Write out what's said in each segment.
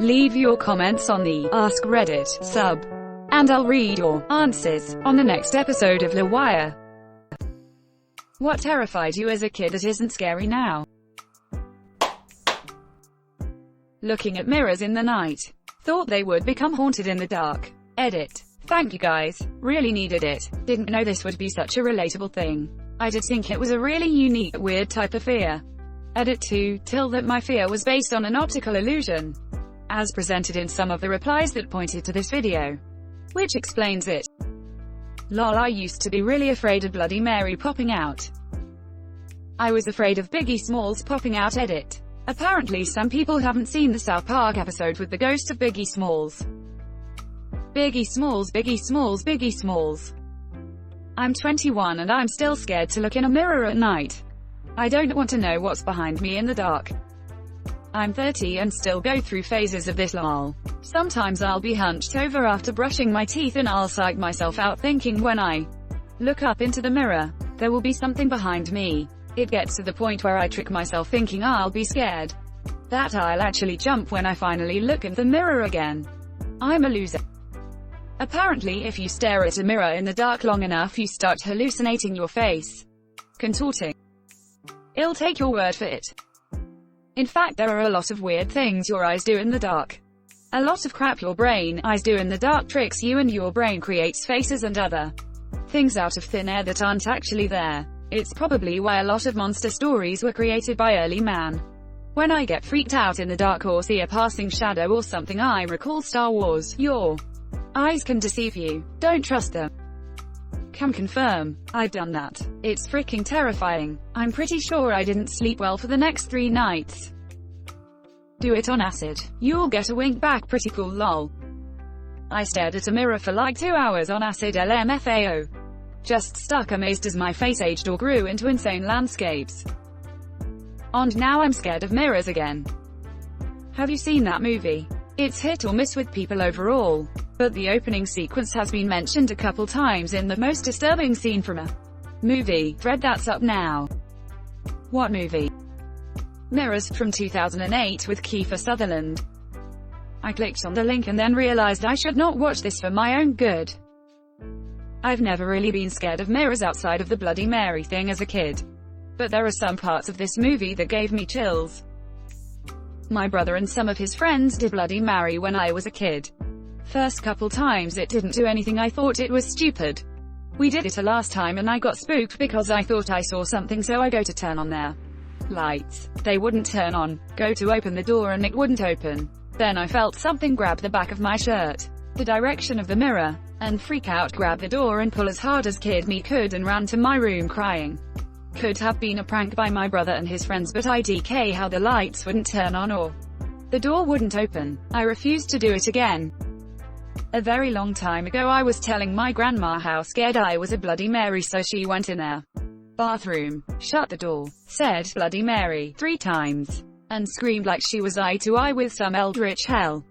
Leave your comments on the Ask Reddit sub, and I'll read your answers on the next episode of LWIAR. What terrified you as a kid that isn't scary now? Looking at mirrors in the night. Thought they would become haunted in the dark. Edit. Thank you guys. Really needed it. Didn't know this would be such a relatable thing. I did think it was a really unique, weird type of fear. Edit 2. Till that my fear was based on an optical illusion, as presented in some of the replies that pointed to this video, which explains it. Lol, I used to be really afraid of Bloody Mary popping out. I was afraid of Biggie Smalls popping out. Edit. Apparently some people haven't seen the South Park episode with the ghost of Biggie Smalls. Biggie Smalls, Biggie Smalls, Biggie Smalls. I'm 21 and I'm still scared to look in a mirror at night. I don't want to know what's behind me in the dark. I'm 30 and still go through phases of this. Lol. Sometimes I'll be hunched over after brushing my teeth and I'll psych myself out thinking when I look up into the mirror, there will be something behind me. It gets to the point where I trick myself thinking I'll be scared that I'll actually jump when I finally look in the mirror again. I'm a loser. Apparently if you stare at a mirror in the dark long enough you start hallucinating your face contorting. I'll take your word for it. In fact there are a lot of weird things your eyes do in the dark. A lot of crap your brain eyes do in the dark tricks you, and your brain creates faces and other things out of thin air that aren't actually there. It's probably why a lot of monster stories were created by early man. When I get freaked out in the dark or see a passing shadow or something I recall Star Wars. Your eyes can deceive you. Don't trust them. Can confirm. I've done that. It's freaking terrifying. I'm pretty sure I didn't sleep well for the next 3 nights. Do it on acid. You'll get a wink back. Pretty cool. Lol. I stared at a mirror for like 2 hours on acid. LMFAO. Just stuck amazed as my face aged or grew into insane landscapes. And now I'm scared of mirrors again. Have you seen that movie? It's hit or miss with people overall, but the opening sequence has been mentioned a couple times in the most disturbing scene from a movie thread that's up now. What movie? Mirrors, from 2008 with Kiefer Sutherland. I clicked on the link and then realized I should not watch this for my own good. I've never really been scared of mirrors outside of the Bloody Mary thing as a kid, but there are some parts of this movie that gave me chills. My brother and some of his friends did Bloody Mary when I was a kid. First couple times it didn't do anything. I thought it was stupid. We did it a last time and I got spooked because I thought I saw something, so I go to turn on their lights. They wouldn't turn on. Go to open the door and it wouldn't open. Then I felt something grab the back of my shirt, the direction of the mirror, and freak out, grab the door and pull as hard as kid me could and ran to my room crying. Could have been a prank by my brother and his friends, but IDK how the lights wouldn't turn on or the door wouldn't open. I refused to do it again. A very long time ago I was telling my grandma how scared I was of Bloody Mary, so she went in her bathroom, shut the door, said Bloody Mary 3 times, and screamed like she was eye to eye with some eldritch hell.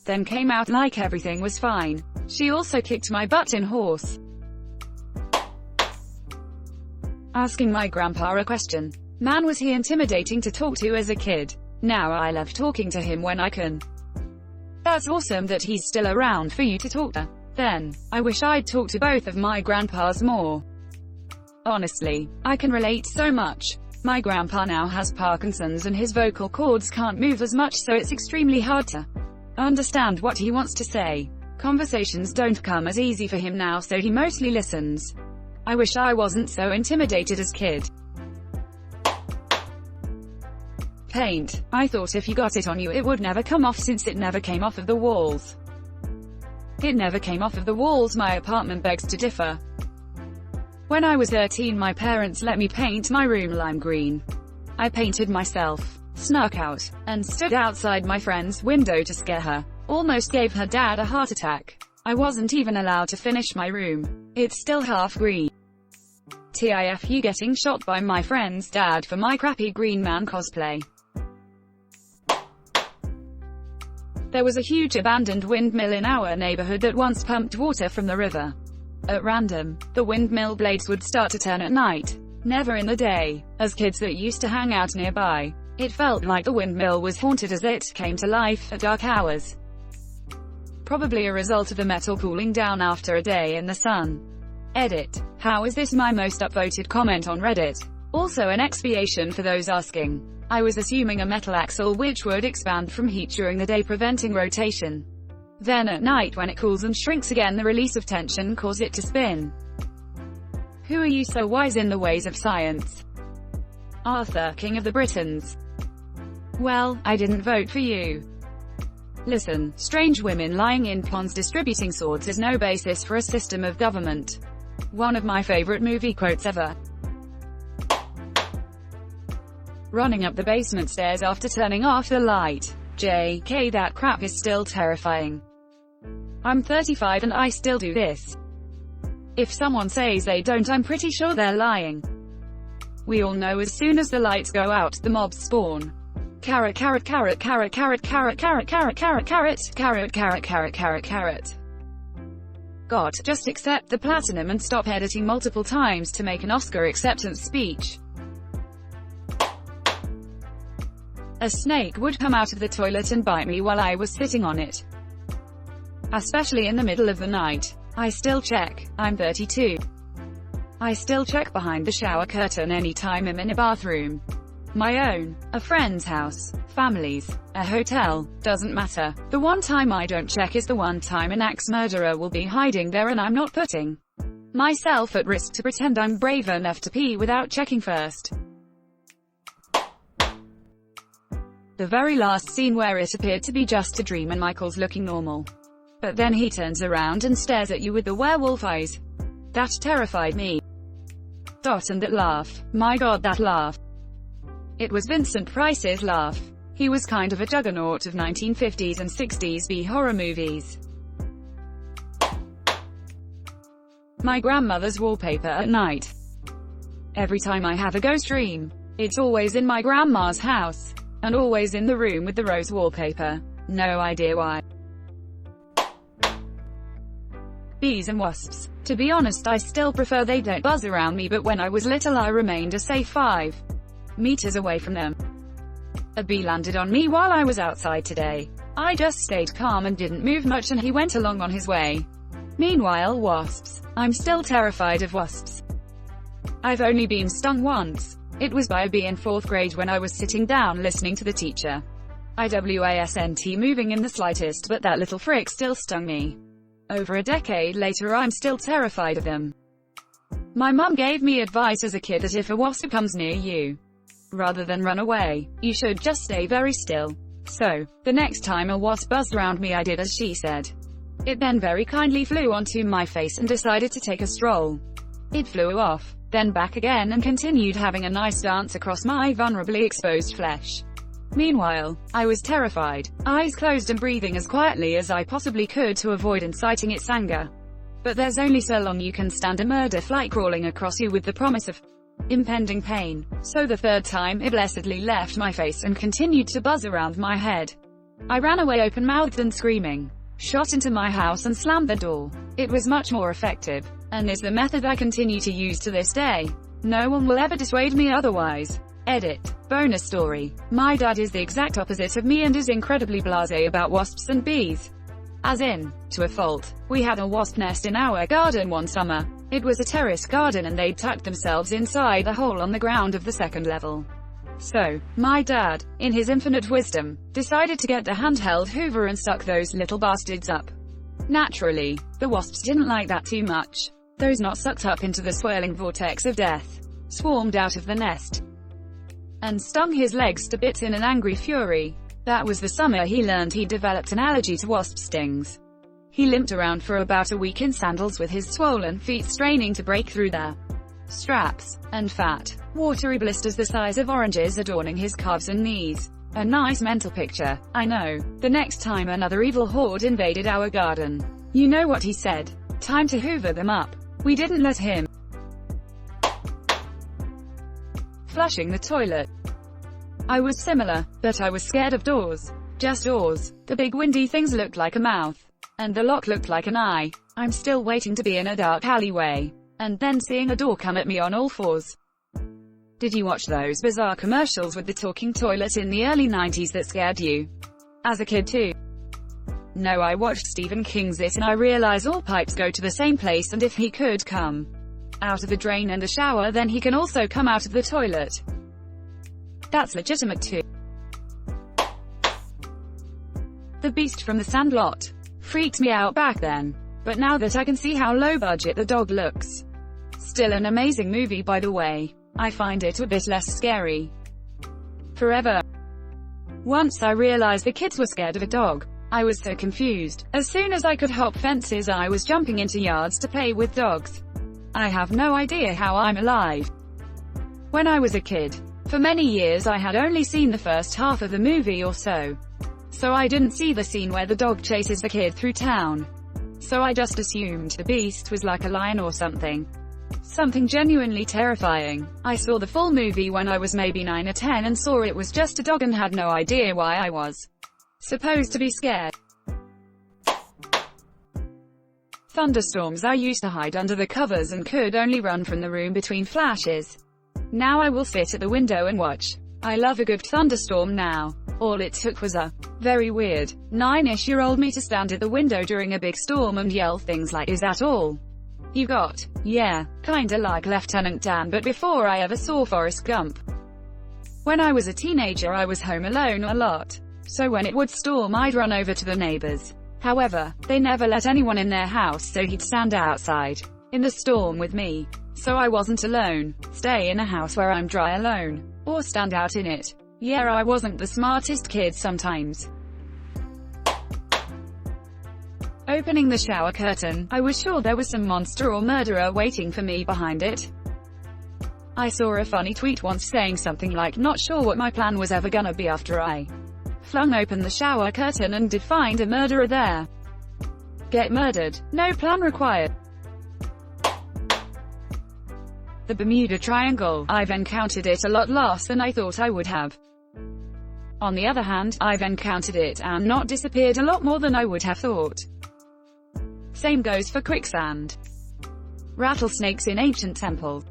Then came out like everything was fine. She also kicked my butt in horse. Asking my grandpa a question. Man, was he intimidating to talk to as a kid. Now I love talking to him when I can. That's awesome that he's still around for you to talk to. Then, I wish I'd talk to both of my grandpas more. Honestly, I can relate so much. My grandpa now has Parkinson's and his vocal cords can't move as much, so it's extremely hard to understand what he wants to say. Conversations don't come as easy for him now, so he mostly listens. I wish I wasn't so intimidated as kid. Paint. I thought if you got it on you it would never come off, since it never came off of the walls. It never came off of the walls. My apartment begs to differ. When I was 13 my parents let me paint my room lime green. I painted myself, snuck out, and stood outside my friend's window to scare her. Almost gave her dad a heart attack. I wasn't even allowed to finish my room. It's still half green. TIF you getting shot by my friend's dad for my crappy Green Man cosplay. There was a huge abandoned windmill in our neighborhood that once pumped water from the river. At random, the windmill blades would start to turn at night, never in the day. As kids that used to hang out nearby, It felt like the windmill was haunted as it came to life at dark hours. Probably a result of the metal cooling down after a day in the sun. Edit. How is this my most upvoted comment on Reddit? Also an expiation for those asking. I was assuming a metal axle which would expand from heat during the day, preventing rotation. Then at night when it cools and shrinks again, the release of tension causes it to spin. Who are you so wise in the ways of science? Arthur, King of the Britons. Well, I didn't vote for you. Listen, strange women lying in ponds distributing swords is no basis for a system of government. One of my favorite movie quotes ever. Running up the basement stairs after turning off the light. JK, that crap is still terrifying. I'm 35 and I still do this. If someone says they don't, I'm pretty sure they're lying. We all know as soon as the lights go out, the mobs spawn. Carrot, carrot, carrot, carrot, carrot, carrot, carrot, carrot, carrot, carrot, carrot, carrot, carrot, carrot, carrot. God, just accept the platinum and stop editing multiple times to make an Oscar acceptance speech. A snake would come out of the toilet and bite me while I was sitting on it. Especially in the middle of the night. I still check. I'm 32. I still check behind the shower curtain anytime I'm in a bathroom. My own, a friend's house, family's, a hotel, doesn't matter. The one time I don't check is the one time an axe murderer will be hiding there and I'm not putting myself at risk to pretend I'm brave enough to pee without checking first. The very last scene where it appeared to be just a dream and Michael's looking normal. But then he turns around and stares at you with the werewolf eyes. That terrified me. And that laugh. My God, that laugh. It was Vincent Price's laugh. He was kind of a juggernaut of 1950s and 60s B-horror movies. My grandmother's wallpaper at night. Every time I have a ghost dream, it's always in my grandma's house. And always in the room with the rose wallpaper. No idea why. Bees and wasps. To be honest, I still prefer they don't buzz around me, but when I was little I remained a safe 5 meters away from them. A bee landed on me while I was outside today. I just stayed calm and didn't move much and he went along on his way. Meanwhile, wasps. I'm still terrified of wasps. I've only been stung once. It was by a bee in 4th grade when I was sitting down listening to the teacher. I wasn't moving in the slightest, but that little frick still stung me. Over a decade later I'm still terrified of them. My mum gave me advice as a kid that if a wasp comes near you, rather than run away, you should just stay very still. So, the next time a wasp buzzed around me I did as she said. It then very kindly flew onto my face and decided to take a stroll. It flew off, then back again and continued having a nice dance across my vulnerably exposed flesh. Meanwhile, I was terrified, eyes closed and breathing as quietly as I possibly could to avoid inciting its anger. But there's only so long you can stand a murder fly crawling across you with the promise of impending pain. So the 3rd time, it blessedly left my face and continued to buzz around my head. I ran away open-mouthed and screaming, shot into my house and slammed the door. It was much more effective, and is the method I continue to use to this day. No one will ever dissuade me otherwise. Edit. Bonus story. My dad is the exact opposite of me and is incredibly blasé about wasps and bees. As in, to a fault. We had a wasp nest in our garden one summer. It was a terrace garden and they'd tucked themselves inside the hole on the ground of the 2nd level. So, my dad, in his infinite wisdom, decided to get the handheld hoover and suck those little bastards up. Naturally, the wasps didn't like that too much. Those not sucked up into the swirling vortex of death swarmed out of the nest and stung his legs to bits in an angry fury. That was the summer he learned he developed an allergy to wasp stings. He limped around for about a week in sandals with his swollen feet straining to break through their straps, and fat, watery blisters the size of oranges adorning his calves and knees. A nice mental picture, I know. The next time another evil horde invaded our garden, you know what he said? Time to hoover them up. We didn't let him. Flushing the toilet. I was similar, but I was scared of doors. Just doors. The big windy things looked like a mouth, and the lock looked like an eye. I'm still waiting to be in a dark alleyway, and then seeing a door come at me on all fours. Did you watch those bizarre commercials with the talking toilet in the early 90s that scared you? As a kid too? No, I watched Stephen King's It and I realized all pipes go to the same place, and if he could come out of the drain and the shower, then he can also come out of the toilet. That's legitimate too. The Beast from the Sandlot freaked me out back then, but now that I can see how low budget the dog looks. Still an amazing movie, by the way. I find it a bit less scary. Forever. Once I realized the kids were scared of a dog. I was so confused. As soon as I could hop fences, I was jumping into yards to play with dogs. I have no idea how I'm alive. When I was a kid, for many years I had only seen the first half of the movie or so. So I didn't see the scene where the dog chases the kid through town. So I just assumed the beast was like a lion or something. Something genuinely terrifying. I saw the full movie when I was maybe 9 or 10 and saw it was just a dog and had no idea why I was supposed to be scared. Thunderstorms. I used to hide under the covers and could only run from the room between flashes. Now I will sit at the window and watch. I love a good thunderstorm now. All it took was a very weird 9-ish-year-old me to stand at the window during a big storm and yell things like, "Is that all you got?" Yeah, kinda like Lieutenant Dan, but before I ever saw Forrest Gump. When I was a teenager I was home alone a lot. So when it would storm I'd run over to the neighbors. However, they never let anyone in their house, so he'd stand outside in the storm with me. So I wasn't alone. Stay in a house where I'm dry alone. Or stand out in it. Yeah, I wasn't the smartest kid sometimes. Opening the shower curtain, I was sure there was some monster or murderer waiting for me behind it. I saw a funny tweet once saying something like, "Not sure what my plan was ever gonna be after I flung open the shower curtain and did find a murderer there. Get murdered. No plan required." The Bermuda Triangle. I've encountered it a lot less than I thought I would have. On the other hand, I've encountered it and not disappeared a lot more than I would have thought. Same goes for quicksand. Rattlesnakes in ancient temples.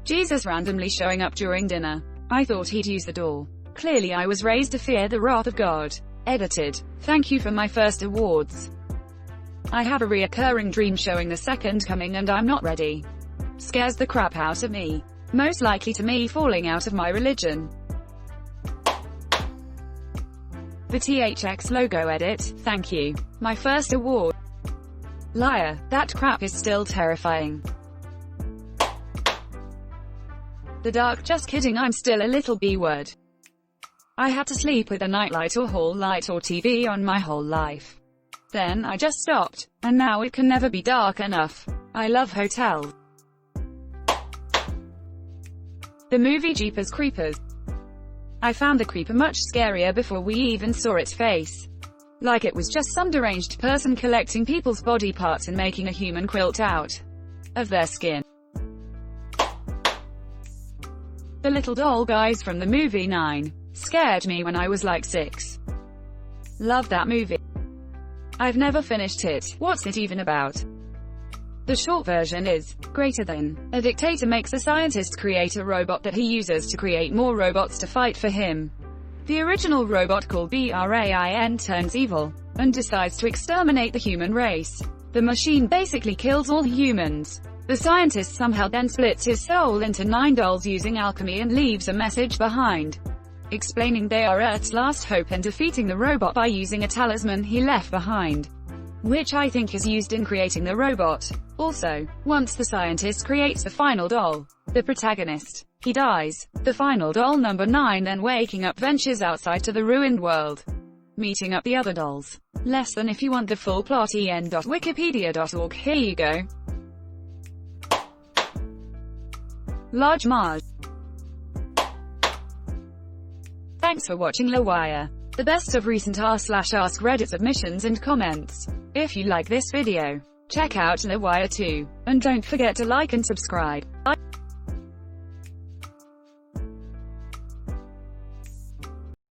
Jesus randomly showing up during dinner. I thought he'd use the door. Clearly I was raised to fear the wrath of God. Edited. Thank you for my first awards. I have a reoccurring dream showing the second coming and I'm not ready. Scares the crap out of me. Most likely to me falling out of my religion. The THX logo edit. Thank you. My first award. Liar. That crap is still terrifying. The dark. Just kidding, I'm still a little B-word. I had to sleep with a nightlight or hall light or TV on my whole life. Then I just stopped, and now it can never be dark enough. I love hotels. The movie Jeepers Creepers. I found the creeper much scarier before we even saw its face. Like it was just some deranged person collecting people's body parts and making a human quilt out of their skin. The little doll guys from the movie 9 scared me when I was like 6. Love that movie. I've never finished it. What's it even about? The short version is, greater than. A dictator makes a scientist create a robot that he uses to create more robots to fight for him. The original robot, called Brain, turns evil, and decides to exterminate the human race. The machine basically kills all humans. The scientist somehow then splits his soul into 9 dolls using alchemy and leaves a message behind, explaining they are Earth's last hope and defeating the robot by using a talisman he left behind, which I think is used in creating the robot. Also, once the scientist creates the final doll, the protagonist, he dies. The final doll, number 9, then waking up ventures outside to the ruined world, meeting up the other dolls. Less than. If you want the full plot, en.wikipedia.org. Here you go. Large Marge. Thanks for watching LWIAR. The best of recent r/AskReddit submissions and comments. If you like this video, check out LWIAR too. And don't forget to like and subscribe.